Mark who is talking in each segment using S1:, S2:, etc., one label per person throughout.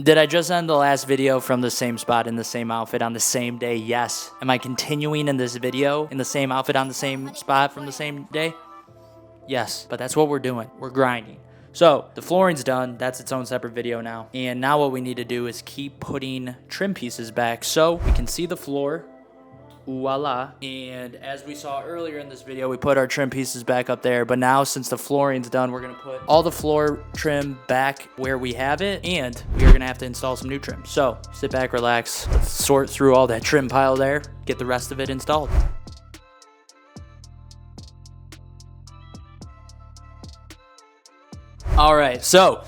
S1: Did I just end the last video from the same spot in the same outfit on the same day? Yes. Am I continuing in this video in the same outfit on the same spot from the same day? Yes, but that's what we're doing. We're grinding. So the flooring's done. That's its own separate video now. And now what we need to do is keep putting trim pieces back so we can see the floor. Voila. And as we saw earlier in this video, we put our trim pieces back up there. But now since the flooring's done, we're going to put all the floor trim back where we have it. And we are going to have to install some new trim. So sit back, relax, let's sort through all that trim pile there, get the rest of it installed. All right, so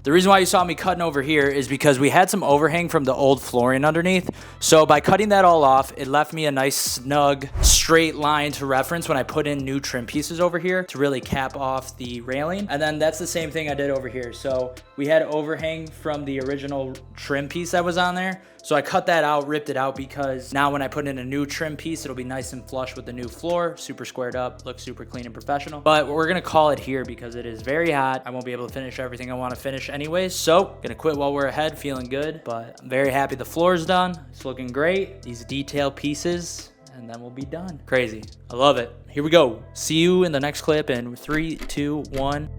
S1: the reason why you saw me cutting over here is because we had some overhang from the old flooring underneath. So by cutting that all off, it left me a nice snug straight line to reference when I put in new trim pieces over here to really cap off the railing. And then that's the same thing I did over here. So we had overhang from the original trim piece that was on there. So I cut that out, ripped it out, because now when I put in a new trim piece, it'll be nice and flush with the new floor, super squared up, looks super clean and professional. But we're gonna call it here because it is very hot. I won't be able to finish everything I wanna finish anyways. So gonna quit while we're ahead, feeling good, but I'm very happy the floor's done. It's looking great. These detail pieces, and then we'll be done. Crazy, I love it. Here we go. See you in the next clip in 3, 2, 1.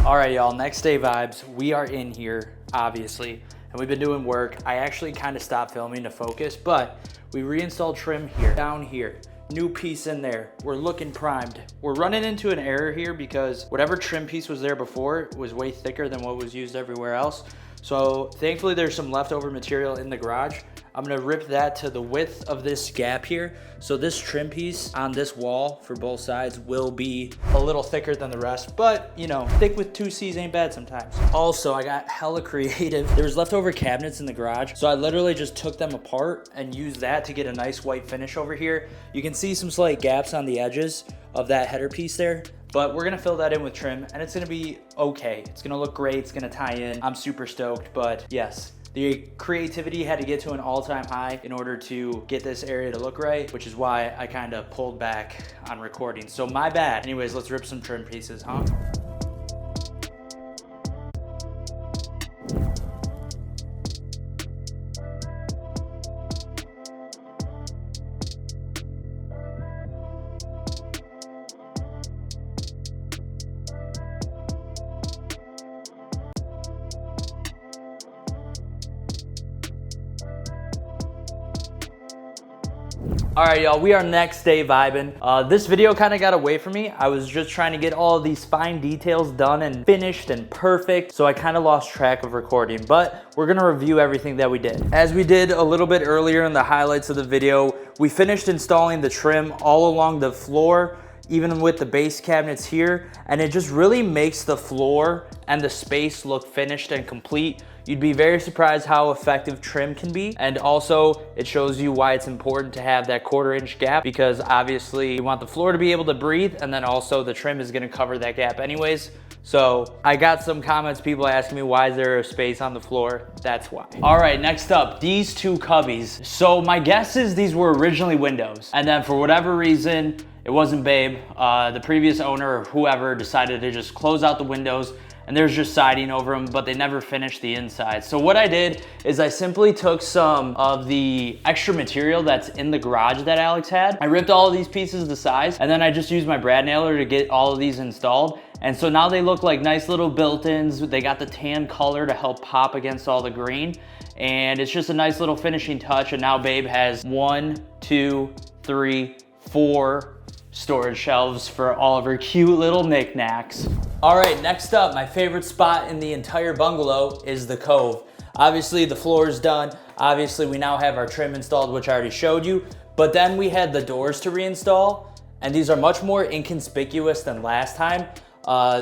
S1: All right, y'all, next day vibes. We are in here, obviously, and we've been doing work. I actually kind of stopped filming to focus, but we reinstalled trim here, down here, new piece in there. We're looking primed. We're running into an error here because whatever trim piece was there before was way thicker than what was used everywhere else. So thankfully there's some leftover material in the garage. I'm gonna rip that to the width of this gap here. So this trim piece on this wall for both sides will be a little thicker than the rest, but you know, thick with 2 C's ain't bad sometimes. Also, I got hella creative. There was leftover cabinets in the garage, so I literally just took them apart and used that to get a nice white finish over here. You can see some slight gaps on the edges of that header piece there, but we're gonna fill that in with trim and it's gonna be okay. It's gonna look great, it's gonna tie in. I'm super stoked, but yes. The creativity had to get to an all-time high in order to get this area to look right, which is why I kind of pulled back on recording. So my bad. Anyways, let's rip some trim pieces, huh? All right, y'all, we are next day vibing. This video kind of got away from me. I was just trying to get all of these fine details done and finished and perfect, so I kind of lost track of recording, but we're gonna review everything that we did. As we did a little bit earlier in the highlights of the video, we finished installing the trim all along the floor, even with the base cabinets here, and it just really makes the floor and the space look finished and complete. You'd be very surprised how effective trim can be. And also it shows you why it's important to have that 1/4 inch gap, because obviously you want the floor to be able to breathe, and then also the trim is gonna cover that gap anyways. So I got some comments, people asking me why is there a space on the floor? That's why. All right, next up, these 2 cubbies. So my guess is these were originally windows, and then for whatever reason, it wasn't Babe, the previous owner or whoever decided to just close out the windows, and there's just siding over them, but they never finished the inside. So what I did is I simply took some of the extra material that's in the garage that Alex had. I ripped all of these pieces to size, and then I just used my brad nailer to get all of these installed. And so now they look like nice little built-ins. They got the tan color to help pop against all the green. And it's just a nice little finishing touch. And now Babe has 1, 2, 3, 4 storage shelves for all of her cute little knickknacks. All right, next up, my favorite spot in the entire bungalow is the cove. Obviously the floor is done. Obviously we now have our trim installed, which I already showed you, but then we had the doors to reinstall, and these are much more inconspicuous than last time.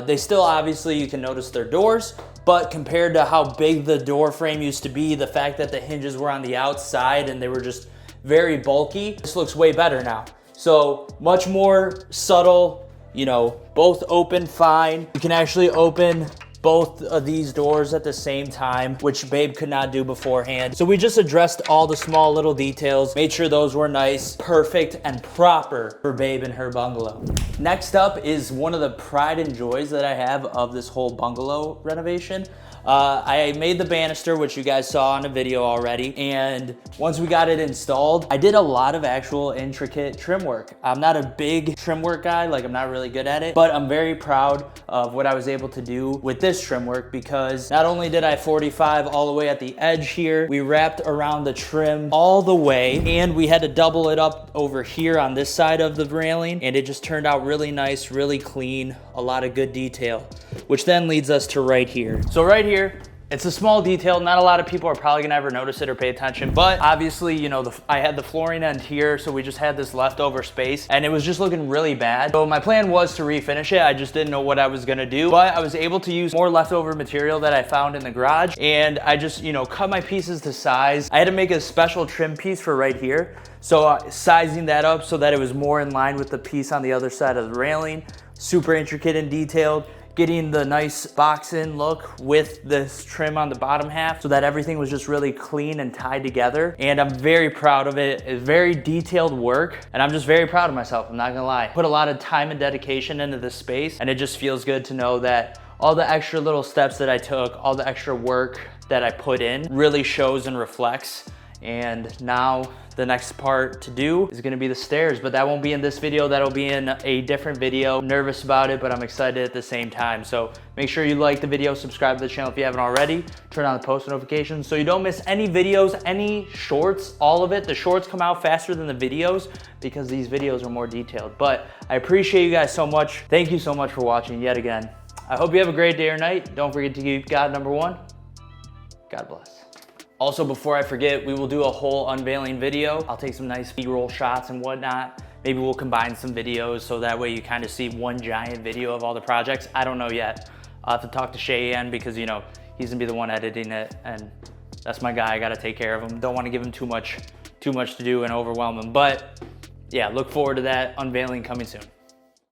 S1: They still, obviously you can notice they're doors, but compared to how big the door frame used to be, the fact that the hinges were on the outside and they were just very bulky, this looks way better now. So much more subtle, you know, both open fine. You can actually open both of these doors at the same time, which Babe could not do beforehand. So we just addressed all the small little details, made sure those were nice, perfect, and proper for Babe and her bungalow. Next up is one of the pride and joys that I have of this whole bungalow renovation. I made the banister, which you guys saw in a video already, and once we got it installed, I did a lot of actual intricate trim work. I'm not a big trim work guy, like I'm not really good at it, but I'm very proud of what I was able to do with this trim work, because not only did I 45 all the way at the edge here, we wrapped around the trim all the way, and we had to double it up over here on this side of the railing, and it just turned out really nice, really clean, a lot of good detail, which then leads us to right here. So right here, it's a small detail. Not a lot of people are probably gonna ever notice it or pay attention, but obviously, you know, I had the flooring end here, so we just had this leftover space, and it was just looking really bad. So my plan was to refinish it. I just didn't know what I was gonna do, but I was able to use more leftover material that I found in the garage, and I just, you know, cut my pieces to size. I had to make a special trim piece for right here, so sizing that up so that it was more in line with the piece on the other side of the railing. Super intricate and detailed. Getting the nice box-in look with this trim on the bottom half so that everything was just really clean and tied together. And I'm very proud of it. It's very detailed work, and I'm just very proud of myself, I'm not gonna lie. Put a lot of time and dedication into this space, and it just feels good to know that all the extra little steps that I took, all the extra work that I put in really shows and reflects. And now the next part to do is gonna be the stairs, but that won't be in this video, that'll be in a different video. I'm nervous about it, but I'm excited at the same time. So make sure you like the video, subscribe to the channel if you haven't already, turn on the post notifications so you don't miss any videos, any shorts, all of it. The shorts come out faster than the videos because these videos are more detailed. But I appreciate you guys so much. Thank you so much for watching yet again. I hope you have a great day or night. Don't forget to keep God number one. God bless. Also, before I forget, we will do a whole unveiling video. I'll take some nice B-roll shots and whatnot. Maybe we'll combine some videos so that way you kind of see one giant video of all the projects. I don't know yet. I'll have to talk to Cheyenne because, you know, he's gonna be the one editing it, and that's my guy. I gotta take care of him. Don't want to give him too much to do and overwhelm him. But yeah, look forward to that unveiling coming soon.